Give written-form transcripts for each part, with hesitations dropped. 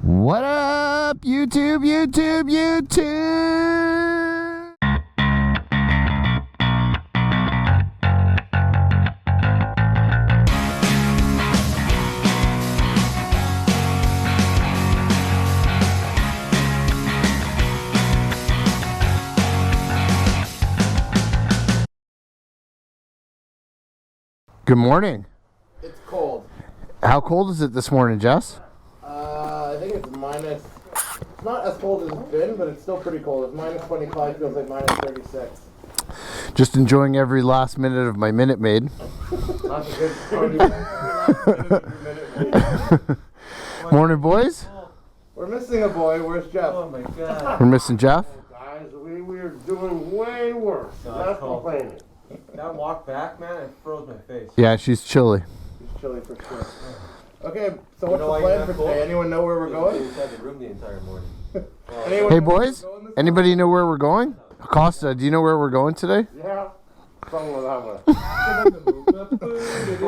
What up, YouTube, YouTube, YouTube? Good morning. It's cold. How cold is it this morning, Jess? I think it's minus. It's not as cold as it's been, but it's still pretty cold. It's minus 25, feels like minus 36. Just enjoying every last minute of my Minute Maid. That's a good party. Morning, boys. We're missing a boy. Where's Jeff? Oh my god. We're missing Jeff. Guys, we are doing way worse. Not complaining. That walk back, man, it froze my face. Yeah, she's chilly. He's chilly for sure. Okay, so what's the plan for today? Anyone know where we're going? Inside the room the entire morning. Hey, boys. Anybody know where we're going? Costa, do you know where we're going today? Yeah, something with that one.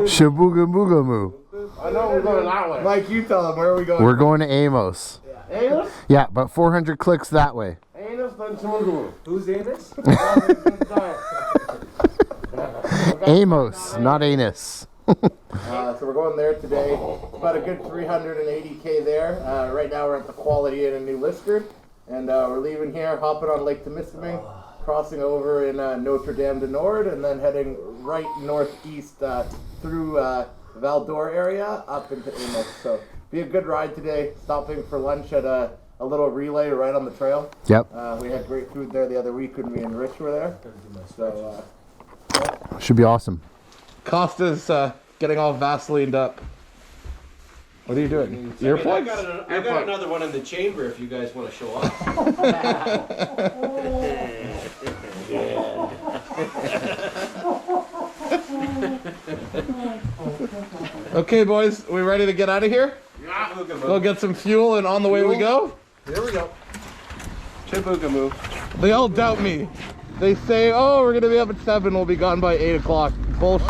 Shabooga-booga-moo. I know we're going that way. Mike, you tell them, where are we going? We're going to Amos. Amos? Yeah, about 400 clicks that way. Amos, then Shabooga. Who's Amos? Amos, not anus. So we're going there today. It's about a good 380K there. Right now we're at the Quality Inn in New Liskeard. And we're leaving here, hopping on Lake Temiskaming, crossing over in Notre Dame du Nord, and then heading right northeast through Val d'Or area up into Amos. So be a good ride today, stopping for lunch at a little relay right on the trail. Yep. We had great food there the other week when me and Rich were there. So Should be awesome. Costa's getting all Vaselined up. What are you doing? Earplugs? I got another one in the chamber if you guys want to show off. Okay, boys, we ready to get out of here? Yeah. Go get some fuel, and on the way we go. Here we go. Chabooga move. They all doubt me. They say, oh, we're gonna be up at 7, we'll be gone by 8 o'clock. Bullshit.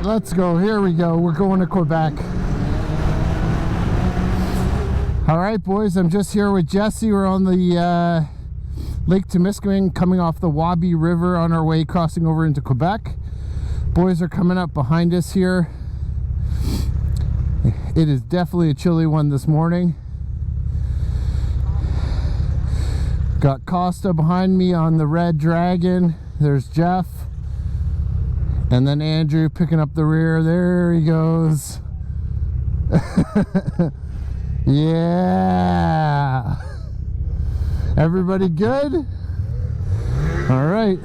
Let's go. Here we go. We're going to Quebec. All right, boys. I'm just here with Jesse. We're on the Lake Temiskaming, coming off the Wabi River on our way crossing over into Quebec. Boys are coming up behind us here. It is definitely a chilly one this morning. Got Costa behind me on the Red Dragon. There's Jeff. And then Andrew picking up the rear. There he goes. Yeah. Everybody good? All right.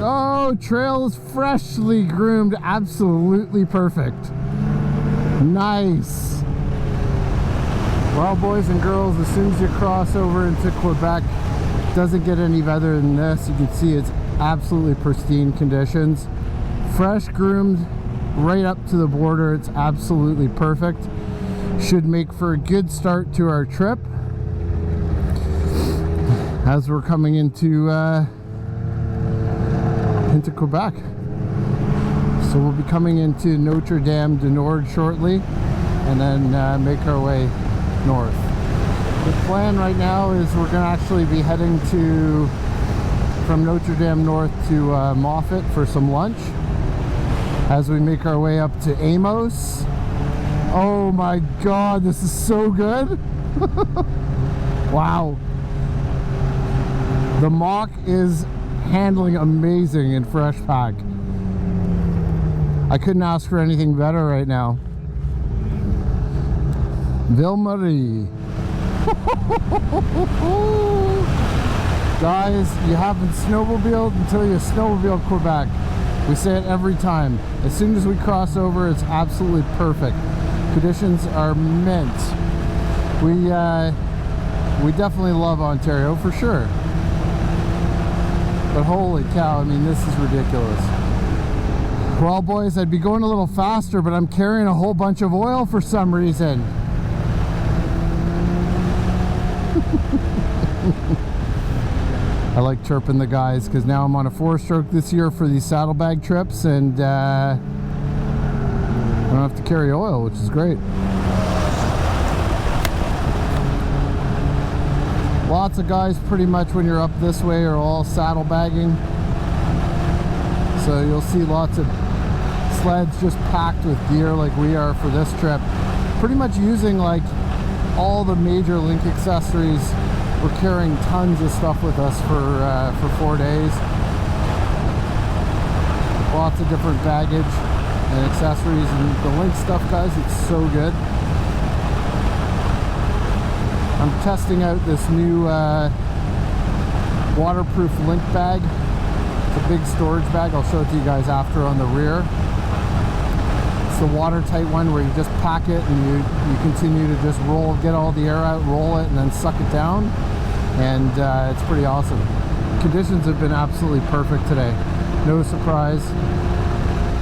Oh, trail is freshly groomed. Absolutely perfect. Nice. Well, boys and girls, as soon as you cross over into Quebec, it doesn't get any better than this. You can see it's absolutely pristine conditions. Fresh groomed right up to the border. It's absolutely perfect. Should make for a good start to our trip as we're coming into Quebec. So we'll be coming into Notre Dame du Nord shortly, and then make our way north. The plan right now is we're going to actually be heading from Notre Dame north to Moffet for some lunch as we make our way up to Amos. Oh my god, this is so good. Wow. The MACH is handling amazing in fresh pack. I couldn't ask for anything better right now. Ville Marie. Guys, you haven't snowmobiled until you snowmobile Quebec. We say it every time. As soon as we cross over, it's absolutely perfect. Conditions are mint. We definitely love Ontario for sure. But holy cow, I mean, this is ridiculous. Well, boys, I'd be going a little faster, but I'm carrying a whole bunch of oil for some reason. I like chirping the guys because now I'm on a 4-stroke this year for these saddlebag trips, and I'm don't have to carry oil, which is great. Lots of guys pretty much when you're up this way are all saddlebagging. So you'll see lots of sleds just packed with gear like we are for this trip. Pretty much using like all the major Link accessories. We're carrying tons of stuff with us for 4 days. Lots of different baggage and accessories, and the Link stuff, guys, it's so good. I'm testing out this new waterproof Link bag. It's a big storage bag. I'll show it to you guys after on the rear. It's the watertight one where you just pack it and you continue to just roll, get all the air out, roll it, and then suck it down. And it's pretty awesome. Conditions have been absolutely perfect today. No surprise.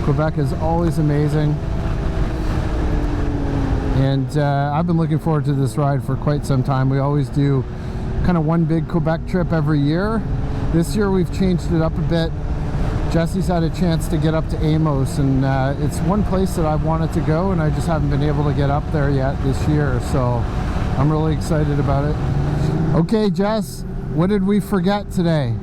Quebec is always amazing. And I've been looking forward to this ride for quite some time. We always do kind of one big Quebec trip every year. This year we've changed it up a bit. Jesse's had a chance to get up to Amos, and it's one place that I've wanted to go, and I just haven't been able to get up there yet this year, so I'm really excited about it. Okay, Jess, what did we forget today?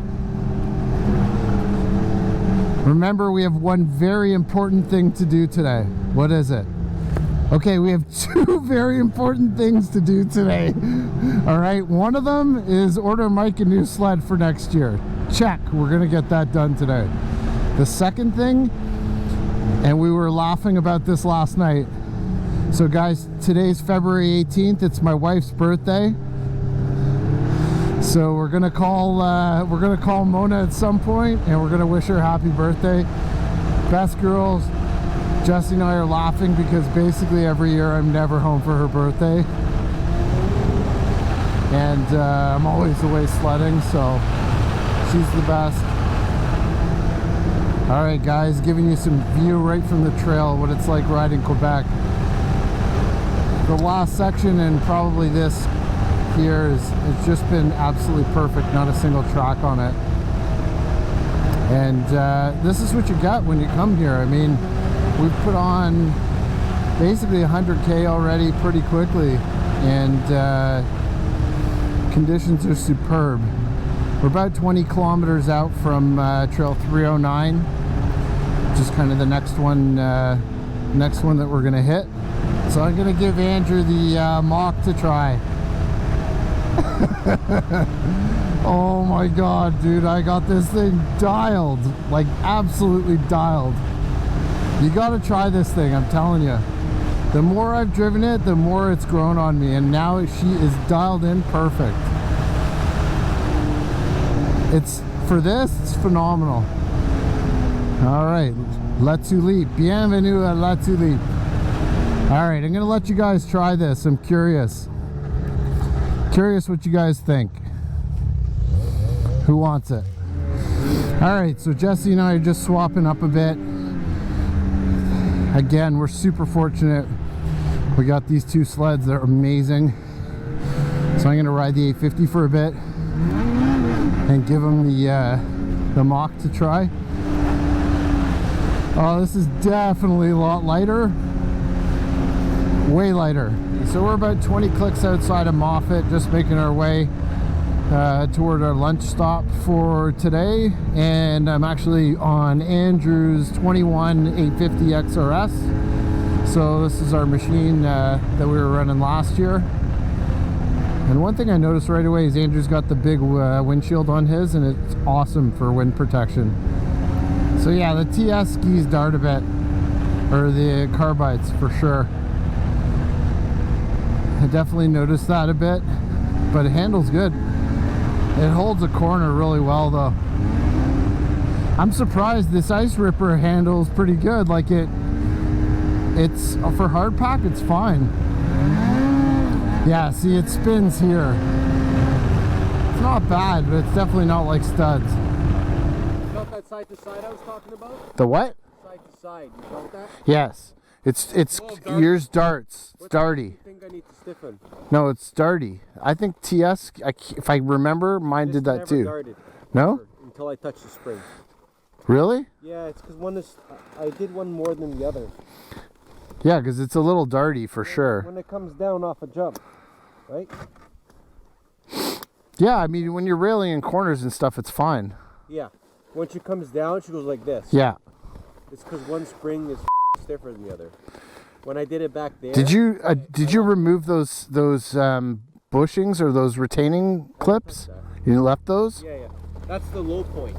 Remember, we have one very important thing to do today. What is it? Okay, we have two very important things to do today. All right, one of them is order Mike a new sled for next year. Check, we're gonna get that done today. The second thing, and we were laughing about this last night. So guys, today's February 18th, it's my wife's birthday. So we're gonna call Mona at some point, and we're gonna wish her happy birthday. Best girls. Jesse and I are laughing because basically every year I'm never home for her birthday, and I'm always away sledding, so she's the best. All right, guys, giving you some view right from the trail, what it's like riding Quebec. The last section and probably this here it's just been absolutely perfect, not a single track on it. And this is what you got when you come here. I mean, we've put on basically 100K already pretty quickly, and conditions are superb. We're about 20 kilometers out from Trail 309, which is kind of the next one that we're gonna hit. So I'm gonna give Andrew the MACH to try. Oh my god, dude, I got this thing dialed, like absolutely dialed. You gotta try this thing, I'm telling you. The more I've driven it, the more it's grown on me, and now she is dialed in perfect. It's phenomenal. All right, let's leap. Bienvenue à Let's Leap. All right, I'm gonna let you guys try this. I'm curious what you guys think. Who wants it? All right, so Jesse and I are just swapping up a bit. Again, we're super fortunate. We got these two sleds that are amazing. So I'm gonna ride the 850 for a bit and give them the MACH to try. Oh, this is definitely a lot lighter. Way lighter. So we're about 20 clicks outside of Moffet, just making our way toward our lunch stop for today. And I'm actually on Andrew's 21 850 XRS. So this is our machine that we were running last year. And one thing I noticed right away is Andrew's got the big windshield on his, and it's awesome for wind protection. So yeah, the TS skis dart a bit, or the carbides for sure. I definitely noticed that a bit, but it handles good. It holds a corner really well though. I'm surprised this Ice Ripper handles pretty good. Like it's for hard pack, it's fine. Yeah, see, it spins here. It's not bad, but it's definitely not like studs. You felt that side to side I was talking about? The what? Side to side, you felt that? Yes. It's yours darts. It's darty. I think I need to stiffen. No, it's darty. I think TS, if I remember, mine did that too. Darted. No? Never, until I touched the spring. Really? Yeah, it's because one is, I did one more than the other. Yeah, because it's a little darty for sure. When it comes down off a jump, right? Yeah, I mean, when you're railing in corners and stuff, it's fine. Yeah. When she comes down, she goes like this. Yeah. It's because one spring is stiffer than the other. When I did it back there. Did you remove those bushings or those retaining clips? You left those? Yeah, yeah. That's the low point.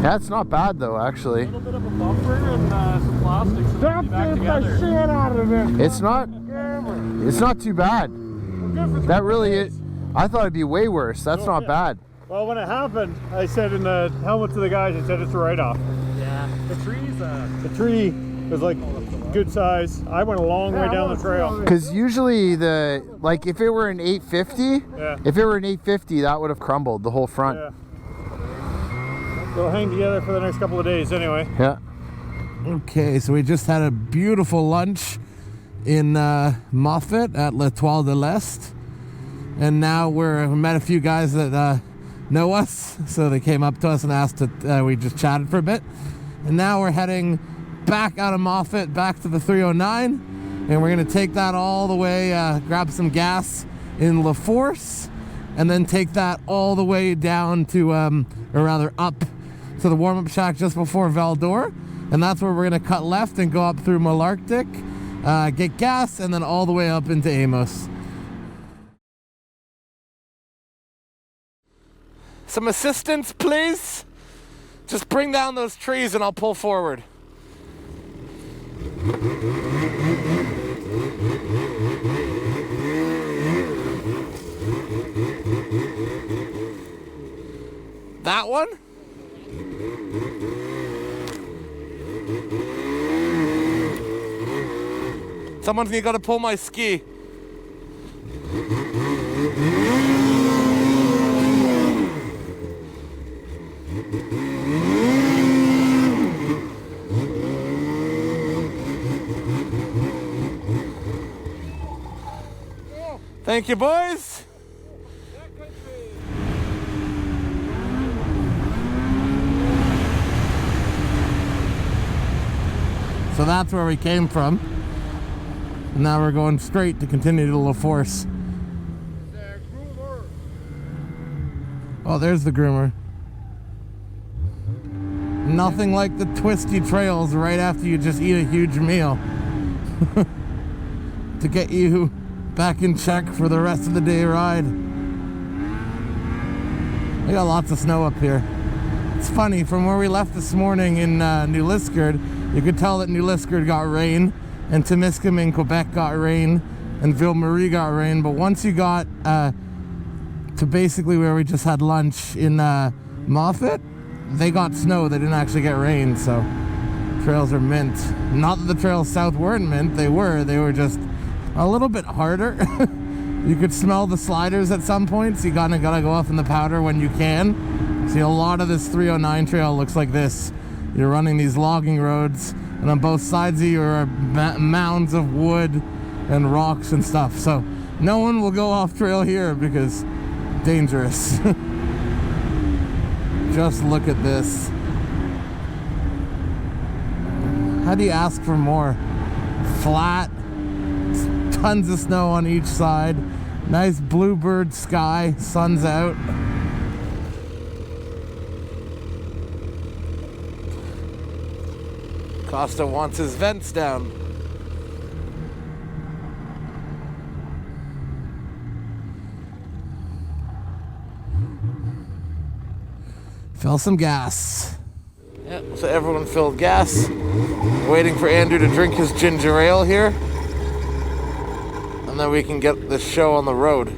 Yeah, it's not bad though, actually. A little bit of a bumper and some plastics. Don't get the shit out of it. It's not too bad. That really is. I thought it'd be way worse. That's not bad. Well, when it happened, I said in the helmet to the guys, I said it's a write-off. Yeah. The tree was like good size. I went a long way down the trail. Because usually if it were an 850, that would have crumbled the whole front. Yeah. They'll hang together for the next couple of days anyway. Yeah. Okay, so we just had a beautiful lunch in Moffet at L'Etoile de l'Est. And now we met a few guys that know us. So they came up to us and asked that we just chatted for a bit. And now we're heading back out of Moffet, back to the 309. And we're going to take that all the way, grab some gas in La Force. And then take that all the way down to, or rather up to the warm-up shack just before Val d'Or. And that's where we're going to cut left and go up through Malarctic, get gas, and then all the way up into Amos. Some assistance, please. Just bring down those trees and I'll pull forward. That one? Someone's got to pull my ski. Thank you, boys. So that's where we came from. And now we're going straight to continue to La Force. Oh, there's the groomer. Nothing like the twisty trails right after you just eat a huge meal. To get you back in check for the rest of the day ride. We got lots of snow up here. It's funny, from where we left this morning in New Liskeard, you could tell that New Liskeard got rain, and Temiskaming, Quebec got rain, and Ville-Marie got rain, but once you got to basically where we just had lunch in Moffet, they got snow, they didn't actually get rain, so trails are mint. Not that the trails south weren't mint, they were just a little bit harder. You could smell the sliders at some points. You gotta go off in the powder when you can. See, a lot of this 309 trail looks like this. You're running these logging roads, and on both sides of you are mounds of wood and rocks and stuff. So no one will go off trail here because dangerous. Just look at this. How do you ask for more? Flat, tons of snow on each side, nice bluebird sky, sun's out. Costa wants his vents down. Fill some gas. Yeah, so everyone filled gas. Waiting for Andrew to drink his ginger ale here. And then we can get this show on the road.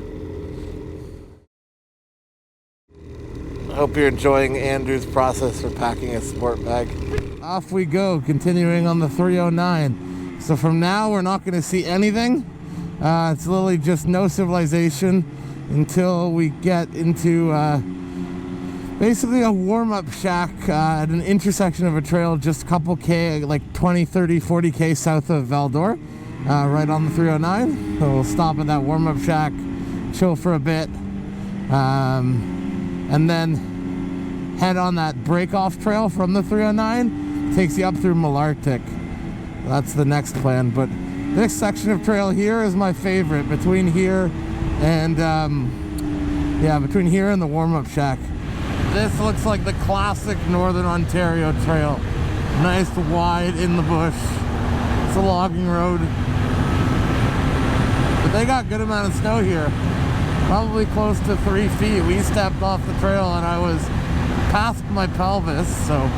I hope you're enjoying Andrew's process for packing a sport bag. Off we go, continuing on the 309. So from now, we're not going to see anything. It's literally just no civilization until we get into basically a warm-up shack at an intersection of a trail just a couple K, like 20, 30, 40 K south of Val d'Or, right on the 309. So we'll stop at that warm-up shack, chill for a bit, and then head on that break-off trail from the 309 takes you up through Malarctic. That's the next plan, but this section of trail here is my favorite, between here and between here and the warm-up shack. This looks like the classic Northern Ontario trail. Nice, wide, in the bush. It's a logging road. But they got good amount of snow here. Probably close to 3 feet. We stepped off the trail and I was past my pelvis, so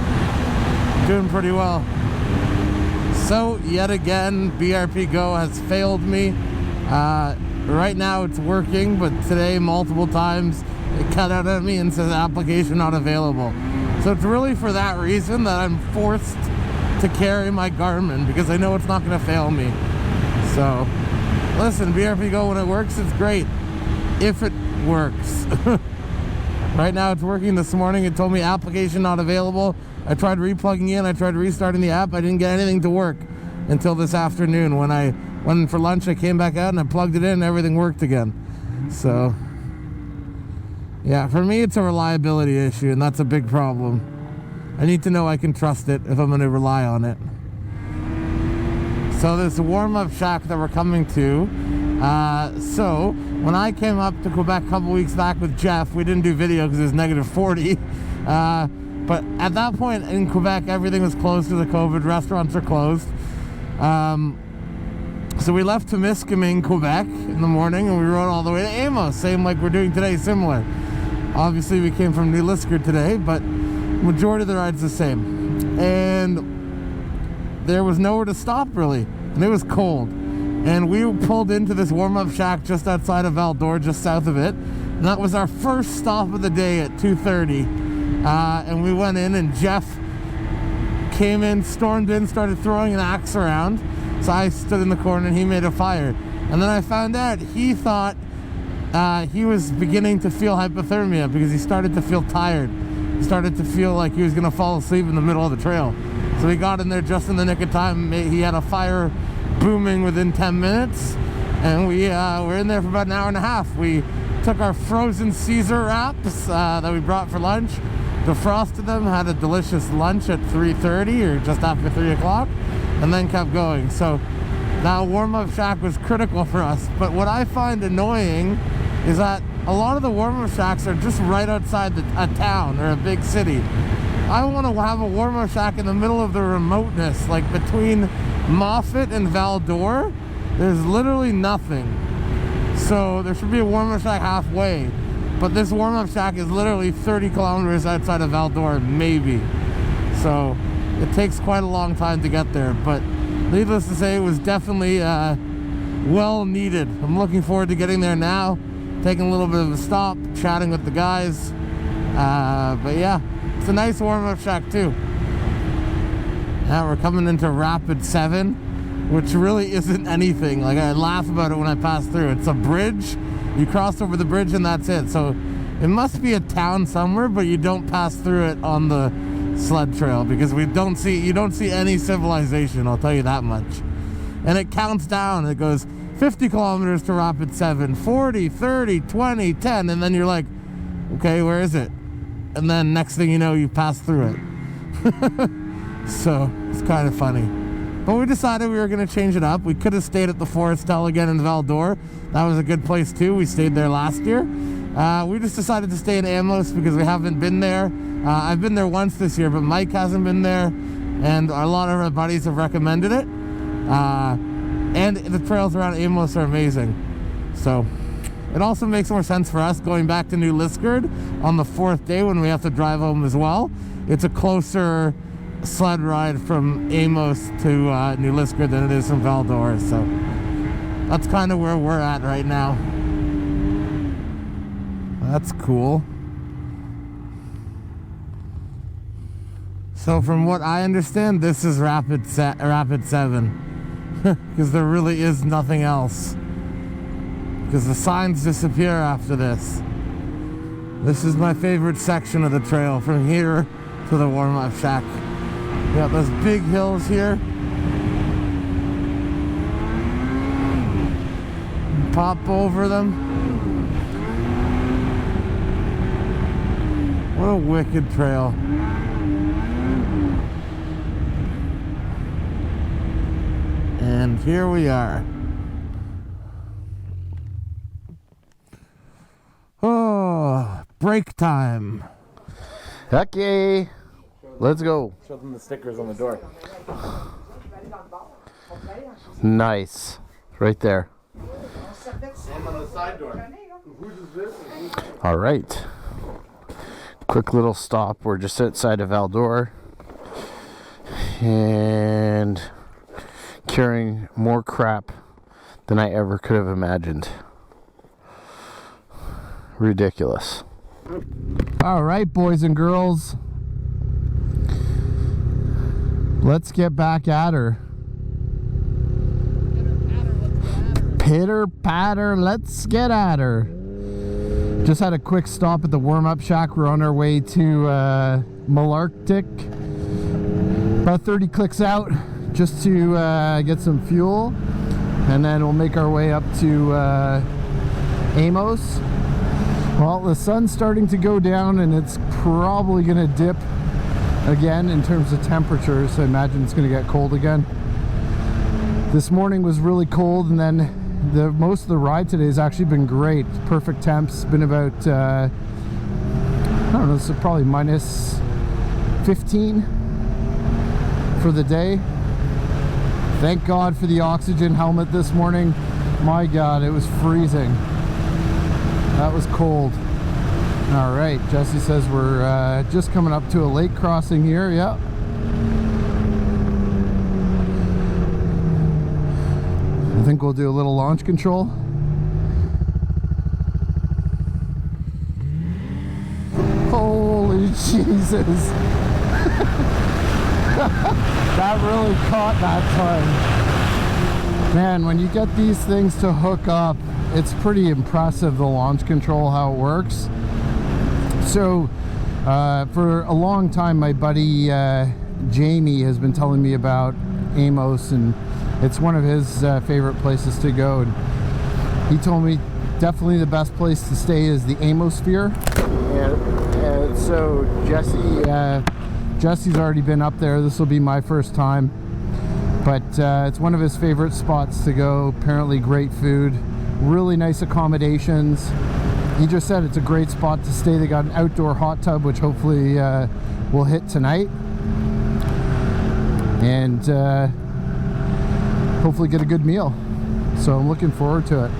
doing pretty well. So, yet again, BRP Go has failed me. Right now it's working, but today multiple times it cut out at me and says application not available. So it's really for that reason that I'm forced to carry my Garmin, because I know it's not going to fail me. So, listen, BRP Go, when it works, it's great. If it works. Right now it's working. This morning it told me application not available. I tried replugging in, I tried restarting the app. I didn't get anything to work until this afternoon when I went for lunch. I came back out and I plugged it in and everything worked again. So yeah, for me it's a reliability issue, and that's a big problem. I need to know I can trust it if I'm going to rely on it. So this warm-up shack that we're coming to, so when I came up to Quebec a couple weeks back with Jeff, we didn't do video because it was negative 40. But at that point in Quebec, everything was closed to the COVID. Restaurants are closed. So we left Temiskaming, Quebec in the morning, and we rode all the way to Amos, same like we're doing today, similar. Obviously we came from New Liskeard today, but majority of the ride's the same. And there was nowhere to stop really, and it was cold. And we pulled into this warm-up shack just outside of Val-d'Or, just south of it. And that was our first stop of the day at 2:30. And we went in, and Jeff came in, stormed in, started throwing an axe around. So I stood in the corner and he made a fire. And then I found out he thought he was beginning to feel hypothermia because he started to feel tired. He started to feel like he was going to fall asleep in the middle of the trail. So he got in there just in the nick of time. He had a fire booming within 10 minutes. And we were in there for about an hour and a half. We took our frozen Caesar wraps that we brought for lunch, defrosted them, had a delicious lunch at 3:30 or just after 3 o'clock, and then kept going. So that warm-up shack was critical for us. But what I find annoying is that a lot of the warm-up shacks are just right outside a town or a big city. I want to have a warm-up shack in the middle of the remoteness, like between Moffet and Val-d'Or. There's literally nothing. So there should be a warm-up shack halfway. But this warm-up shack is literally 30 kilometers outside of Val-d'Or, maybe. So it takes quite a long time to get there. But needless to say, it was definitely well needed. I'm looking forward to getting there now, taking a little bit of a stop, chatting with the guys. But yeah, it's a nice warm-up shack too. Now we're coming into Rapid 7, which really isn't anything. Like, I laugh about it when I pass through. It's a bridge. You cross over the bridge and that's it. So it must be a town somewhere, but you don't pass through it on the sled trail because you don't see any civilization, I'll tell you that much. And it counts down. It goes 50 kilometers to Rapid 7, 40, 30, 20, 10, and then you're like, okay, where is it? And then next thing you know, you pass through it. So it's kind of funny. But we decided we were going to change it up. We could have stayed at the Forestel again in Val-d'Or. That was a good place too. We stayed there last year. We just decided to stay in Amos because we haven't been there. I've been there once this year, but Mike hasn't been there, and a lot of our buddies have recommended it. And the trails around Amos are amazing. So it also makes more sense for us going back to New Liskeard on the 4th day when we have to drive home as well. It's a closer sled ride from Amos to New Liskeard than it is from Val-d'Or. So that's kind of where we're at right now. That's cool. So from what I understand, this is Rapid 7 because there really is nothing else, because the signs disappear after this. This is my favorite section of the trail, from here to the warm-up shack. We got those big hills here. Pop over them. What a wicked trail. And here we are. Oh, break time. Okay, let's go. Show them the stickers on the door. Nice. Right there. Same on the side door. All right. Quick little stop. We're just outside of Val-d'Or. And carrying more crap than I ever could have imagined. Ridiculous. All right, boys and girls. Let's get back at her. Pitter patter, let's get at her. Just had a quick stop at the warm-up shack. We're on our way to Malarctic. About 30 clicks out just to get some fuel. And then we'll make our way up to Amos. Well, the sun's starting to go down and it's probably going to dip again in terms of temperatures. I imagine it's going to get cold again. This morning was really cold, and then most of the ride today has actually been great. Perfect temps. It's been about I don't know, so probably minus 15 for the day. Thank God for the oxygen helmet this morning. My God, it was freezing. That was cold. All right, Jesse says we're just coming up to a lake crossing here. Yep. I think we'll do a little launch control. Holy Jesus. That really caught that time. Man, when you get these things to hook up, it's pretty impressive, the launch control, how it works. So, for a long time, my buddy Jamie has been telling me about Amos, and it's one of his favorite places to go. And he told me definitely the best place to stay is the Amosphere. And so Jesse's already been up there. This will be my first time. But it's one of his favorite spots to go. Apparently great food, really nice accommodations. He just said it's a great spot to stay. They got an outdoor hot tub, which hopefully we'll hit tonight. And hopefully get a good meal. So I'm looking forward to it.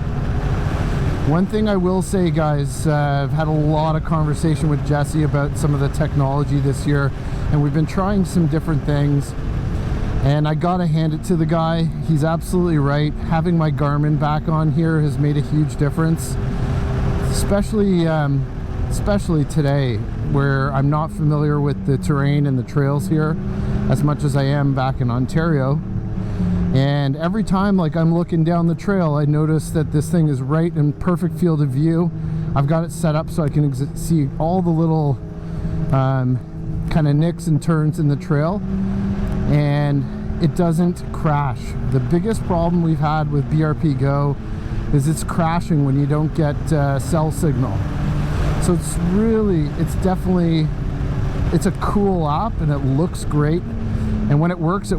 One thing I will say, guys, I've had a lot of conversation with Jesse about some of the technology this year, and we've been trying some different things, and I gotta hand it to the guy. He's absolutely right. Having my Garmin back on here has made a huge difference, especially today, where I'm not familiar with the terrain and the trails here as much as I am back in Ontario. And every time, like, I'm looking down the trail, I notice that this thing is right in perfect field of view. I've got it set up so I can see all the little kind of nicks and turns in the trail, and it doesn't crash. The biggest problem we've had with BRP Go is it's crashing when you don't get cell signal. So it's a cool app, and it looks great. And when it works,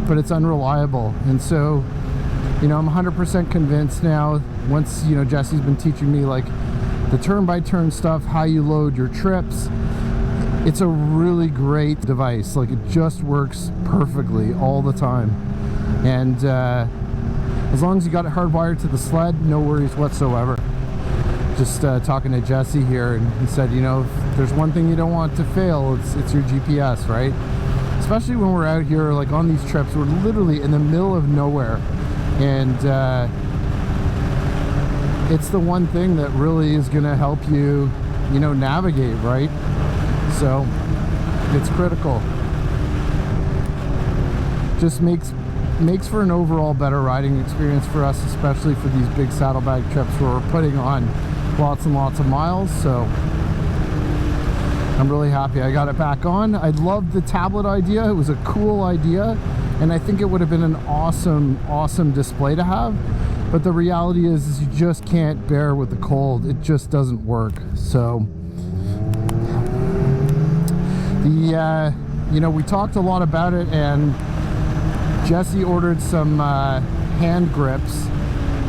but it's unreliable. And so, you know, I'm 100% convinced now, once, you know, Jesse's been teaching me like the turn-by-turn stuff, how you load your trips. It's a really great device. Like, it just works perfectly all the time. And as long as you got it hardwired to the sled, no worries whatsoever. Just talking to Jesse here, and he said, you know, if there's one thing you don't want to fail, it's your GPS, right? Especially when we're out here, like on these trips, we're literally in the middle of nowhere, and it's the one thing that really is going to help you, you know, navigate, right? So it's critical. Just makes for an overall better riding experience for us, especially for these big saddlebag trips where we're putting on lots and lots of miles. So I'm really happy I got it back on. I loved the tablet idea. It was a cool idea, and I think it would have been an awesome display to have. But the reality is you just can't bear with the cold. It just doesn't work. So you know, we talked a lot about it, and Jesse ordered some hand grips,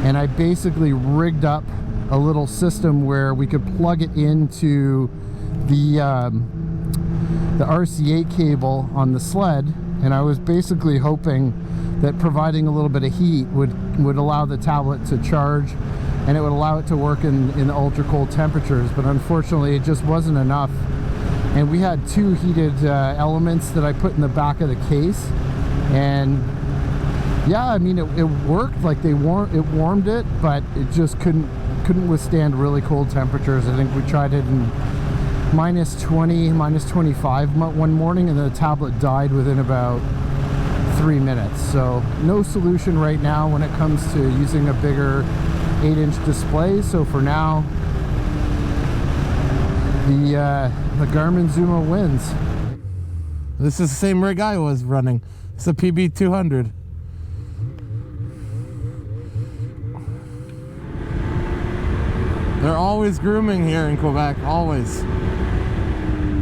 and I basically rigged up a little system where we could plug it into the RCA cable on the sled, and I was basically hoping that providing a little bit of heat would allow the tablet to charge, and it would allow it to work in ultra cold temperatures. But unfortunately it just wasn't enough, and we had two heated elements that I put in the back of the case, and yeah, I mean it worked. Like it warmed it, but it just couldn't withstand really cold temperatures. I think we tried it in -20, -25 one morning, and the tablet died within about 3 minutes. So no solution right now when it comes to using a bigger 8-inch display. So for now, the Garmin Zuma wins. This is the same rig I was running. It's a PB200. They're always grooming here in Quebec, always.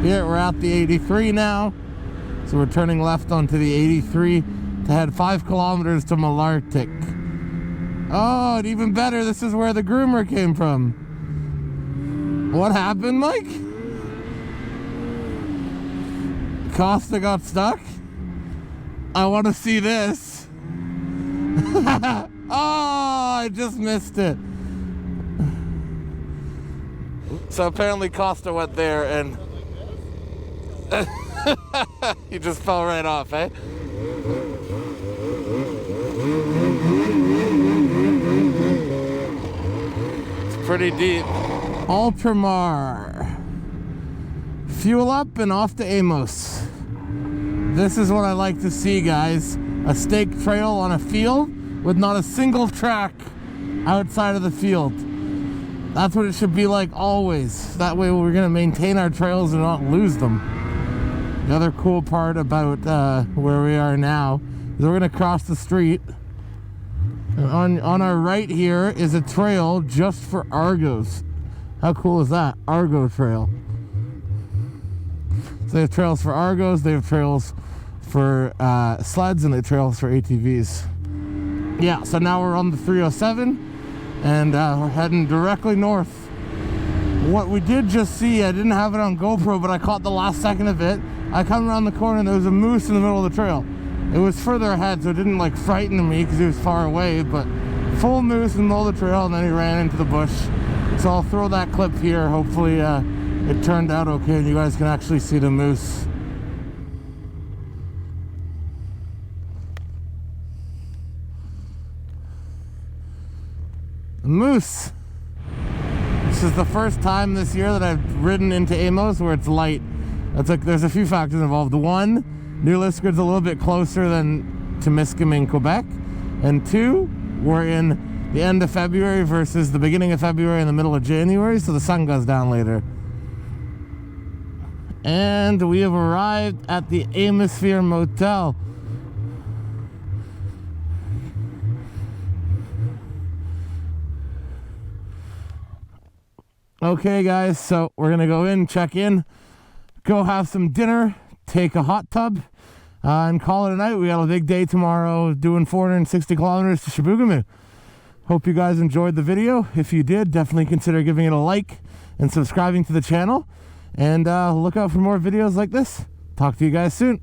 Here we're at the 83 now, so we're turning left onto the 83 to head 5 kilometers to Malarctic. Oh, and even better, this is where the groomer came from. What happened, Mike? Costa got stuck? I want to see this. Oh, I just missed it. So apparently Costa went there and he just fell right off, eh? It's pretty deep. Ultramar. Fuel up and off to Amos. This is what I like to see, guys. A stake trail on a field with not a single track outside of the field. That's what it should be like always. That way we're going to maintain our trails and not lose them. The other cool part about where we are now is we're going to cross the street. And on our right here is a trail just for Argos. How cool is that? Argo trail. So they have trails for Argos, they have trails for sleds, and they have trails for ATVs. Yeah, so now we're on the 307. And we're heading directly north. What we did just see, I didn't have it on GoPro, but I caught the last second of it. I come around the corner and there was a moose in the middle of the trail. It was further ahead, so it didn't like frighten me because he was far away, but full moose in the middle of the trail, and then he ran into the bush. So I'll throw that clip here. Hopefully it turned out okay and you guys can actually see the moose. Moose. This is the first time this year that I've ridden into Amos where it's light. It's like there's a few factors involved. One, New Liskeard's a little bit closer than Temiskaming, Quebec, and two, we're in the end of February versus the beginning of February and the middle of January, so the sun goes down later. And we have arrived at the Amosphere Motel. Okay guys, so we're gonna go in, check in, go have some dinner, take a hot tub, and call it a night. We got a big day tomorrow doing 460 kilometers to Sheboygan. Hope you guys enjoyed the video. If you did, definitely consider giving it a like and subscribing to the channel, and look out for more videos like this. Talk to you guys soon.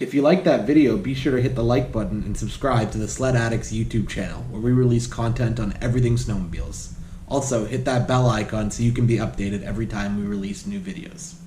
If you liked that video, be sure to hit the like button and subscribe to the Sledaddicz YouTube channel, where we release content on everything snowmobiles. Also, hit that bell icon so you can be updated every time we release new videos.